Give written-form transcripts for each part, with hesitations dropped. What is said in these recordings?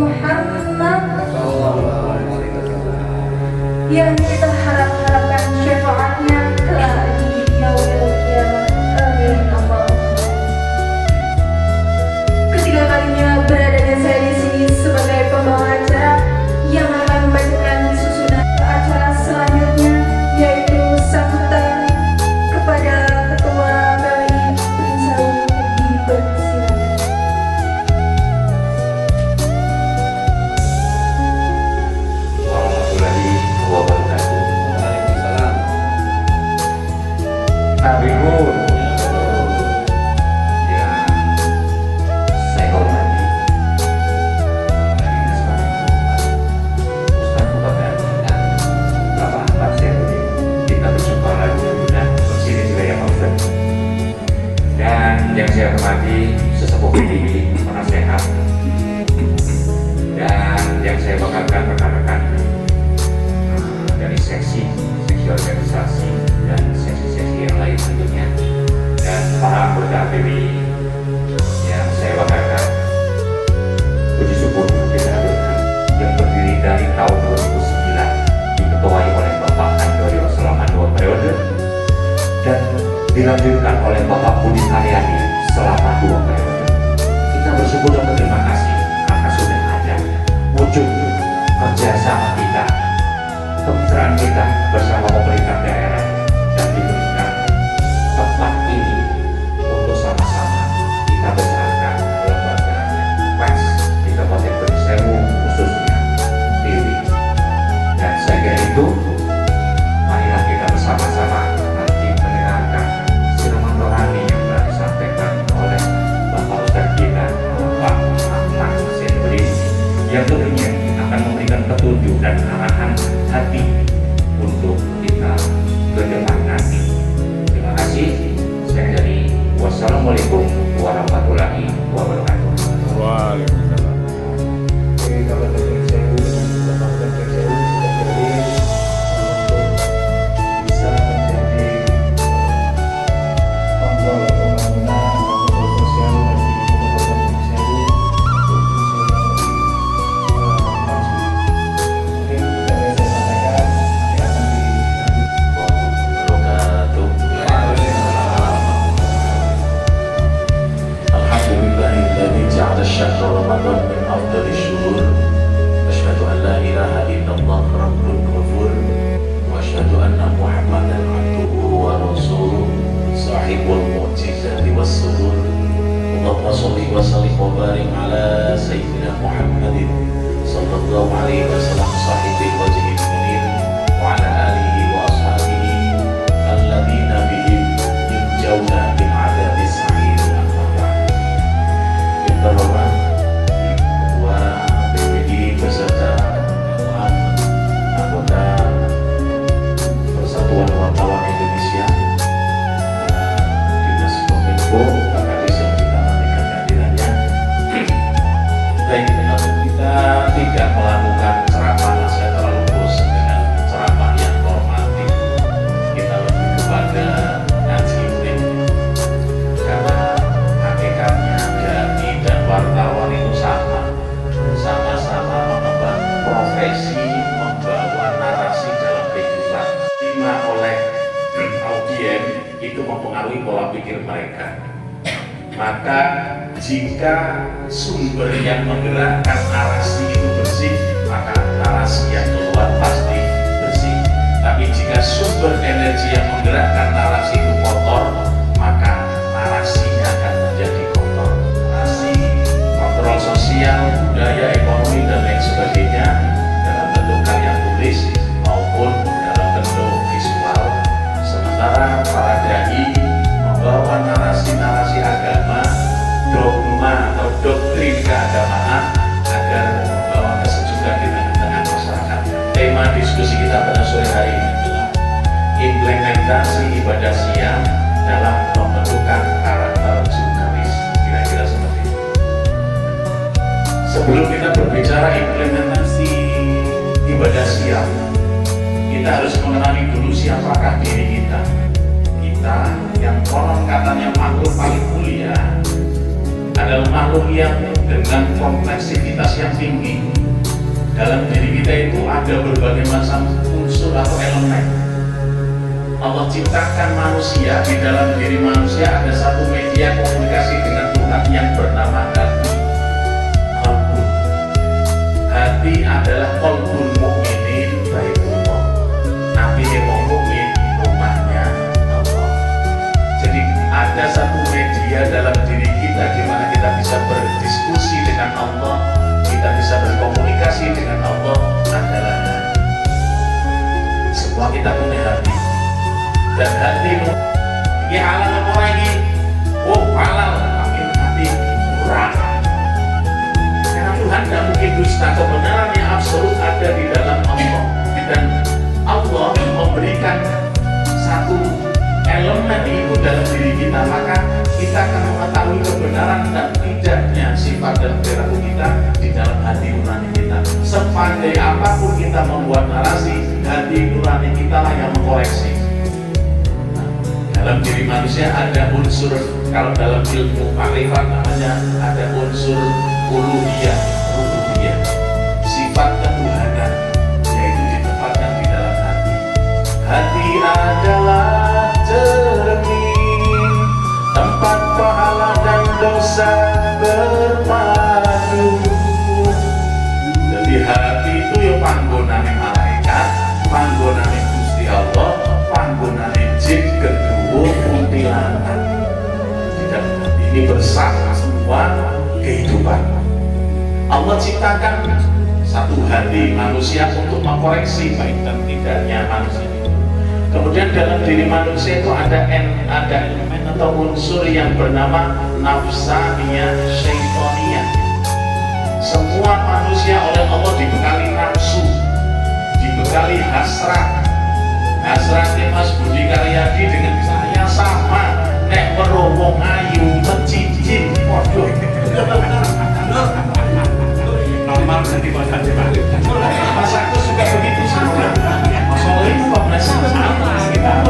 Muhammad yang kita harapkan syafaatnya kelak di yaumil qiyamah. Amin Allah. Ketiga kalinya beradanya saya di sini sebagai pembawa acara yang akan membacakan susunan acara selanjutnya, yaitu sambutan kepada Ketua KWI Prinsawi. Dipersilakan. Warahmatullahi wabarakatuh. Waalaikumsalam. Habibur yang saya hormati Ustaz Bupati dan Bapak Ahmad Syarudin, kita berjumpa lagi dan bersini juga ya Pak Ustaz. Dan yang saya hormati sesepuh PDI, penasehat, dan yang saya banggakan rekan-rekan dari seksi organisasi dan seksi-seksi yang lain tentunya, dan para anggota PBI yang saya banggakan. Puji syukur kita haturkan yang berdiri dari tahun 2009 diketuai oleh Bapak Andoyo selama 2 periode dan dilanjutkan oleh Bapak Budi Karyadi selama 2 periode. Kita bersyukur dan berterima kasih karena sudah ada wujud kerjasama kita, kemitraan kita bersama pemerintah daerah, dan diberikan tempat ini untuk sama-sama kita besarkan lembaganya PES di Kabupaten Berisewu, khususnya Tiwi. Dan saya kira itu, marilah kita bersama-sama nanti mendengarkan siraman rohani yang telah disampaikan oleh Bapak Ustaz kita, Bapak Ahmad Syarudin, yang tentunya akan memberikan petunjuk dan arahan hati untuk kita ke depan nanti. Terima kasih. Saya dari wassalamualaikum warahmatullahi wabarakatuh. Waalaikumsalam. Oke, kalau dari saya dengan Bapak dan saya sudah jadi untuk bisa menjadi kontrol pembangunan protokol sosial bagi Kabupaten Berisewu untuk bisa lebih maju. Mungkin dari saya sampaikan nanti akan Alhamdulillahilladzi ja'ala syahr Ramadan min afdali syuhur. Asyhadu an la ilaha illallah rabbul ghafur wa asyhadu anna Muhammadan abduhu wa rasuluh sahibul mu'jizati was surur. Allahumma shalli wa sallim wa barik ala sayyidina Muhammadin sallallahu alaihi wasallam sahibil wajhil munir wa ala alihi wa ashabihi alladzina bihim yunjawna min adabis sa'ir. Yang terhormat Ketua PBI beserta anggota Persatuan Wartawan Indonesia, Dinas Kominfo, Pak Kadis yang kita nantikan kehadirannya. Baik, kita tidak melakukan ceramah, saya terlalu bosan dengan ceramah yang normatif. Kita lebih kepada ngaji urip, karena hakikatnya dai dan wartawan itu sama-sama mengemban profesi, membawa narasi dalam kehidupan. Terima oleh audien itu mempengaruhi pola pikir mereka. Maka jika sumber yang menggerakkan narasi itu bersih, maka narasi yang keluar pasti bersih. Tapi jika sumber energi yang menggerakkan narasi itu kotor, maka narasinya akan menjadi kotor. Narasi, kontrol sosial, budaya, ekonomi, dan lain sebagainya dalam bentuk karya tulis maupun dalam bentuk visual. Sementara para dai membawa narasi-narasi agama, dogma atau doktrin keagamaan agar membawa kesejukan di tengah-tengah masyarakat. Tema diskusi kita pada sore hari ini adalah implementasi ibadah siang dalam pembentukan karakter jurnalis. Kira-kira seperti itu. Sebelum kita berbicara implementasi ibadah siang, kita harus mengenali dulu siapakah diri kita. Kita yang konon katanya makhluk paling mulia adalah makhluk yang dengan kompleksitas yang tinggi. Dalam diri kita itu ada berbagai macam unsur atau elemen. Allah ciptakan manusia, di dalam diri manusia ada satu media komunikasi dengan Tuhan yang bernama hati. Qalbun. Hati adalah qalbun mukminin baitullah. Nabi yang mukmin rumahnya Allah. Jadi ada satu media dalam diri kita di mana kita bisa berdiskusi dengan Allah, kita bisa berkomunikasi dengan Allah adalah hati. Semua kita punya hati. Dan hati ini halal apa lagi? Oh halal, tapi hati murah. Karena Tuhan tidak mungkin dusta, kebenaran yang absolut ada di dalam Allah. Dan Allah memberikan satu elemen itu dalam diri kita, maka kita akan mengetahui kebenaran dan tidaknya sifat dan perilaku kita di dalam hati nurani kita. Sepandai apapun kita membuat narasi, hati nurani kita lah yang mengkoreksi. Dalam diri manusia ada unsur, kalau dalam ilmu makrifat namanya ada unsur uluhiyah, rububiyah, sifat ketuhanan, yaitu ditempatkan di dalam hati. Hati adalah cermin, tempat pahala dan dosa berpadu. Jadi hati itu ya panggonane malaikat, panggonane Gusti Allah, panggonane jin kedua kuntilanak. Tidak, ini bersama semua kehidupan. Allah ciptakan satu hati manusia untuk mengkoreksi baik dan tidaknya manusia. Kemudian dalam diri manusia itu ada elemen atau unsur yang bernama nafsaniyah syaitoniyah. Semua manusia oleh Allah dibekali nafsu, dibekali hasrat. Hasratnya Mas Budi Karyadi dengan saya sama, nek merowong ayu mencicin waduh normal nanti bahasa Jepang. Mas aku suka begitu sama. Soalnya itu komnas sama kita.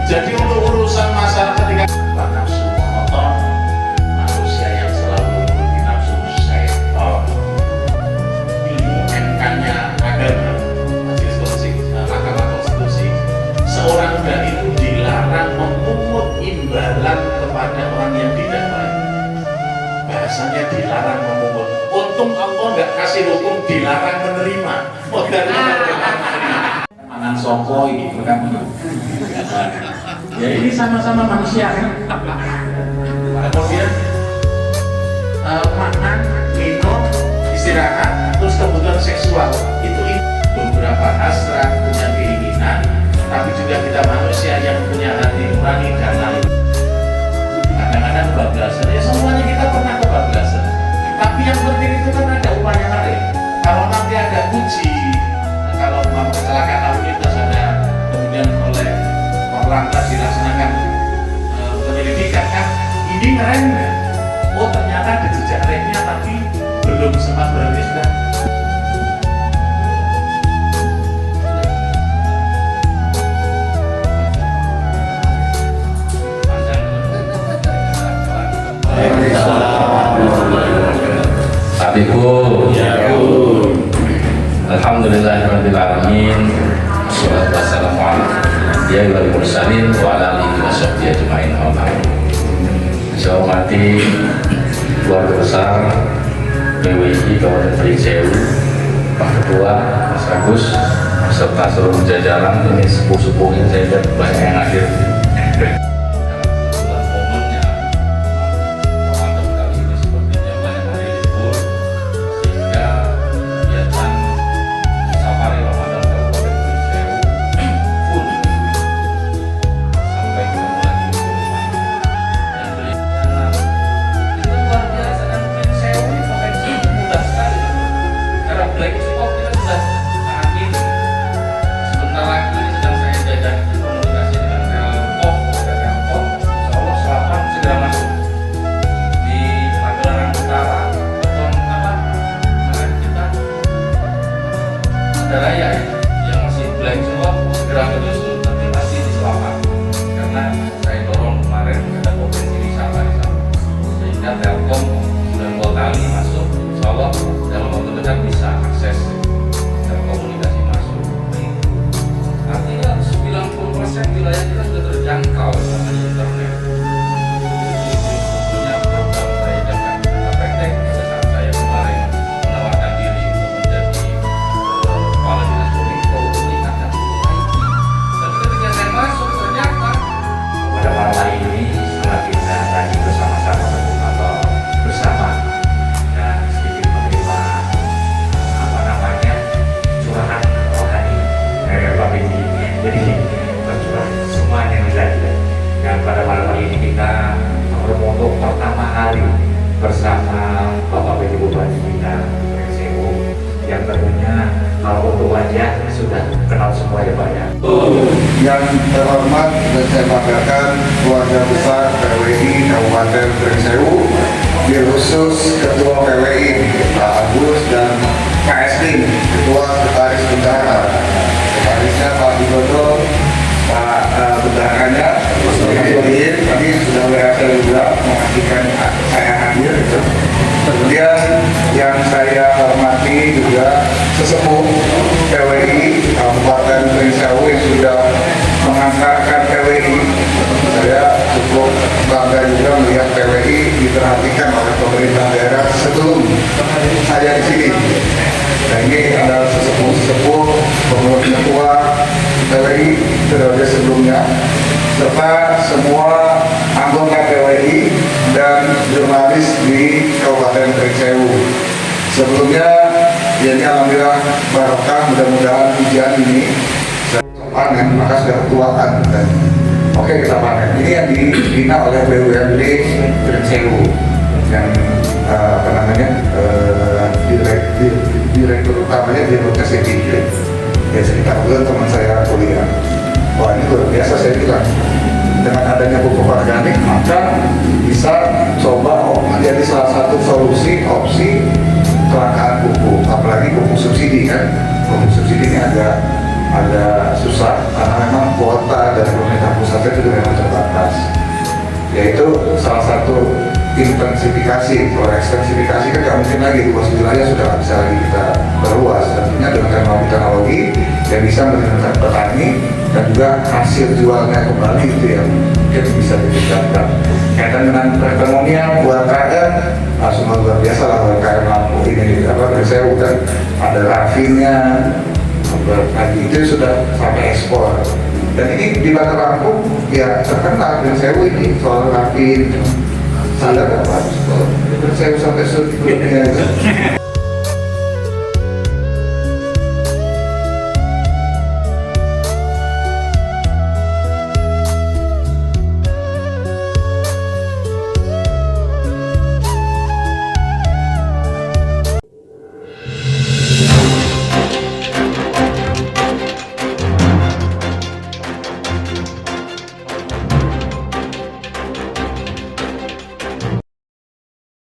Jadi untuk urusan masalah ketika nafsu monoton, manusia yang selalu menuruti nafsu syaitan, ilmu MK-nya agama, Mahkamah Konstitusi, seorang dari itu dilarang memungut imbalan kepada orang yang tidak baik. Bahasanya dilarang memungut. Untung Allah nggak kasih hukum dilarang menerima. Mangan songko gitu kan. Ya ini sama-sama manusia kan. Kemudian makan, minum, istirahat, terus kebutuhan seksual itu beberapa hasrat, punya keinginan, tapi juga kita manusia yang punya hati nurani dan lain. Kadang-kadang kebablasan, ya semuanya kita pernah kebablasan. Tapi yang penting itu kan ada upaya lain. Kalau nanti ada uji, kalau mau kecelakaan lalu lintas ada, kemudian oleh Korlantas dilaksanakan penyelidikan kan, ini ngerem nggak? Oh ternyata ada jejak remnya, tapi belum sempat berhenti sudah. Habibul, alhamdulillahirabbil alamin. Wassalatu wassalamu ala anbiya'i wal mursalin wa ala alihi washabbihi ajmain. Saya hormati keluarga besar PWI Kabupaten Pringsewu, Pak Ketua, Mas Agus, serta seluruh jajaran. Ini sepuh-sepuh yang saya lihat banyak yang hadir. ada raya yang masih blank semua segera menyusul, tapi masih di Selatan karena saya dorong kemarin ada potensi wisata di sana sehingga Telkom bersama Bapak Ibu Bupati kita, Sewu, yang tentunya kalau untuk wajah sudah kenal semua ya Pak ya. Yang terhormat dan saya banggakan keluarga besar PWI Kabupaten Sewu, khusus Ketua PWI Pak Agus dan Pak Esling, Ketua Sekretaris Bendahara, Sekretarisnya Pak Widodo, Pak bendaharanya Mas Sohir, kami sudah berhasil juga memastikan saya hadir. Kemudian yang saya hormati juga sesepuh PWI Kabupaten Sewu yang sudah mengantarkan PWI. Saya cukup bangga juga melihat PWI diperhatikan oleh pemerintah daerah sebelum saya di sini. Dan ini adalah sesepuh pengurus ketua PWI periode sebelumnya, serta semua anggota PWI dan jurnalis di Kabupaten Sewu. Sebelumnya, ya ini alhamdulillah barokah, mudah-mudahan ujian ini panen, maka sudah ketuaan dan oke kita panen. Ini yang dibina oleh BUMD Sewu yang apa namanya direktur utamanya direktur SDG. Ya sekitar bulan teman saya kuliah. Wah ini luar biasa, saya bilang dengan adanya pupuk organik maka bisa coba menjadi salah satu solusi opsi kelangkaan pupuk, apalagi pupuk subsidi kan. Pupuk subsidi ini agak susah karena memang kuota dari pemerintah pusat itu memang terbatas. Yaitu salah satu intensifikasi, kalau ekstensifikasi kan nggak mungkin lagi, luas wilayah sudah nggak bisa lagi kita perluas. Tentunya dengan teknologi yang bisa melindungi petani dan juga hasil jualnya kembali itu yang mungkin bisa ditingkatkan. Kaitan dengan perekonomian UMKM, semua luar biasa lah UMKM Lampung ini. Saya udah ada rafinya, lagi itu sudah sampai ekspor. Dan ini di Bandar Lampung ya terkenal dengan Sewu ini soal rafin. Sadar nggak Pak? Saya sampai sebelumnya itu